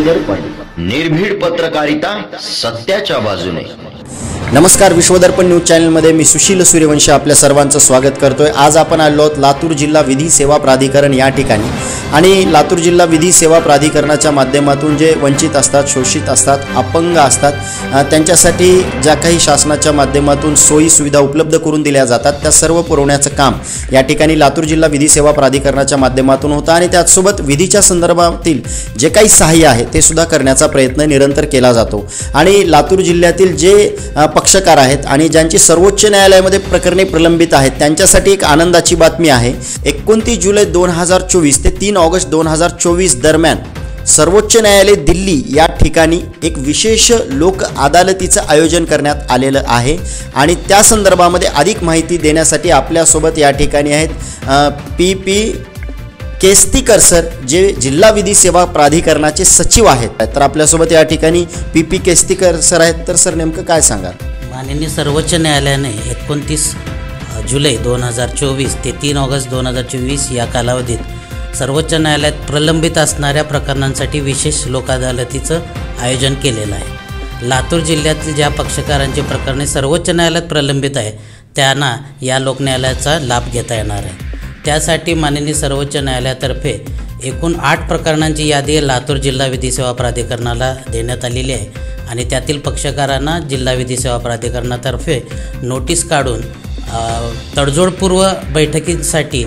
विश्वदर्पण, निर्भीड पत्रकारिता सत्याच्या बाजूने। नमस्कार, विश्वदर्पण न्यूज चॅनलमध्ये मी सुशील सूर्यवंशी आपल्या सर्वांचं स्वागत करतोय। आज आपण आलो आहोत लातूर जिल्हा विधी सेवा प्राधिकरण या ठिकाणी आणि लातूर जिल्हा विधी सेवा प्राधिकरणाच्या माध्यमातून जे वंचित असतात, शोषित असतात, अपंग असतात, त्यांच्यासाठी ज्या काही शासनाच्या माध्यमातून सोयी सुविधा उपलब्ध करून दिल्या जातात त्या सर्व पुरवण्याचं काम या ठिकाणी लातूर जिल्हा विधी सेवा प्राधिकरणाच्या माध्यमातून होतं आणि त्याचसोबत विधीच्या संदर्भातील जे काही सहाय्य आहे ते सुद्धा करण्याचा प्रयत्न निरंतर केला जातो। आणि लातूर जिल्ह्यातील जे पक्षकार आहेत आणि ज्यांची सर्वोच्च न्यायालयामध्ये प्रकरणे प्रलंबित आहेत त्यांच्यासाठी एक आनंदाची बातमी आहे। 29 जुलै 2024 ते 3 ऑगस्ट 2024 दरम्यान सर्वोच्च न्यायालय दिल्ली या ठिकाणी एक विशेष लोक अदालतीचं आयोजन करण्यात आलेलं आहे आणि त्या संदर्भामध्ये अधिक माहिती देण्यासाठी आपल्यासोबत या ठिकाणी आहेत पी केस्तीकर सर, जे जिल्हा विधी सेवा प्राधिकरणाचे सचिव आहेत। तर आपल्यासोबत या ठिकाणी पी केस्तीकर सर आहेत। तर सर नेमकं काय सांगाल? माननीय सर्वोच्च न्यायालयाने 29 जुलै 2024 ते 3 ऑगस्ट 2024 या कालावधीत सर्वोच्च न्यायालयात प्रलंबित असणाऱ्या प्रकरणांसाठी विशेष लोक अदालतीचं आयोजन केलेलं आहे। लातूर जिल्ह्यातील ज्या पक्षकारांची प्रकरणे सर्वोच्च न्यायालयात प्रलंबित आहे त्यांना या लोक न्यायालयाचा लाभ घेता येणार आहे। त्यासाठी माननीय सर्वोच्च न्यायालयातर्फे एकूण 8 प्रकरणांची यादी लातूर जिल्हा विधी सेवा प्राधिकरणाला देण्यात आलेली आहे आणि त्यातील पक्षकारांना जिल्हा विधी सेवा प्राधिकरणातर्फे नोटीस काढून तडजोडपूर्व बैठकीसाठी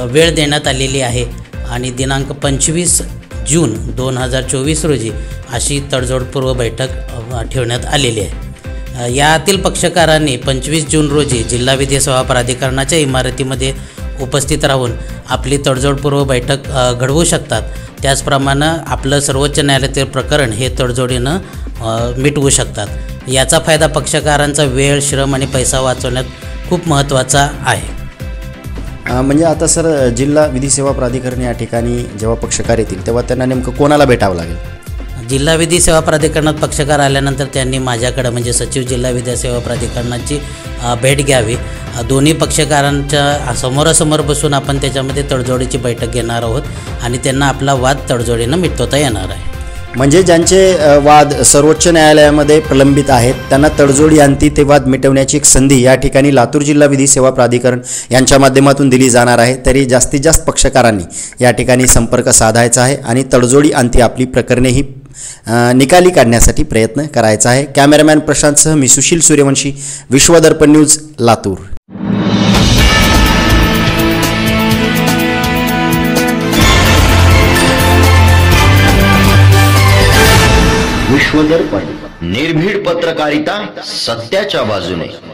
वेळ देण्यात आलेली आहे आणि दिनांक 25 जून 2024 रोजी अशी तडजोडपूर्व बैठक ठेवण्यात आलेली आहे। यातील पक्षकारांनी 25 जून रोजी जिल्हा विधी सेवा प्राधिकरणाच्या इमारतीमध्ये उपस्थित राहून आपली तडजोडपूर्व बैठक घडवू शकतात। त्याचप्रमाणे आपलं सर्वोच्च न्यायालयातील प्रकरण हे तडजोडीनं मिटवू शकतात। याचा फायदा पक्षकारांचा वेळ, श्रम आणि पैसा वाचवण्यात खूप महत्त्वाचा आहे। म्हणजे आता सर जिल्हा विधी सेवा प्राधिकरण या ठिकाणी जेव्हा पक्षकार येतील तेव्हा त्यांना नेमकं कोणाला भेटावं लागेल? जिल्हा विधी सेवा प्राधिकरणात पक्षकार आल्यानंतर त्यांनी माझ्याकडे म्हणजे सचिव जिल्हा विधी सेवा प्राधिकरणाची भेट घ्यावी। दोन्ही पक्षकारांच्या समोरासमोर बसून आपण त्याच्यामध्ये तडजोडीची बैठक घेणार आहोत आणि त्यांना आपला वाद तडजोडीनं मिटवता येणार आहे। म्हणजे ज्यांचे वाद सर्वोच्च न्यायालयामध्ये प्रलंबित आहेत त्यांना तडजोडी अंती ते वाद मिटवण्याची एक संधी या ठिकाणी लातूर जिल्हा विधी सेवा प्राधिकरण यांच्या माध्यमातून दिली जाणार आहे। तरी जास्तीत जास्त पक्षकारांनी या ठिकाणी संपर्क साधायचा आहे आणि तडजोडी अंती आपली प्रकरणेही निकाली काढण्यासाठी प्रयत्न करायचा आहे। कॅमेरामॅन प्रशांतसह मी सुशील सूर्यवंशी, विश्वदर्पण न्यूज, लातूर। विश्वदर्पण, निर्भीड पत्रकारिता सत्याच्या बाजूने।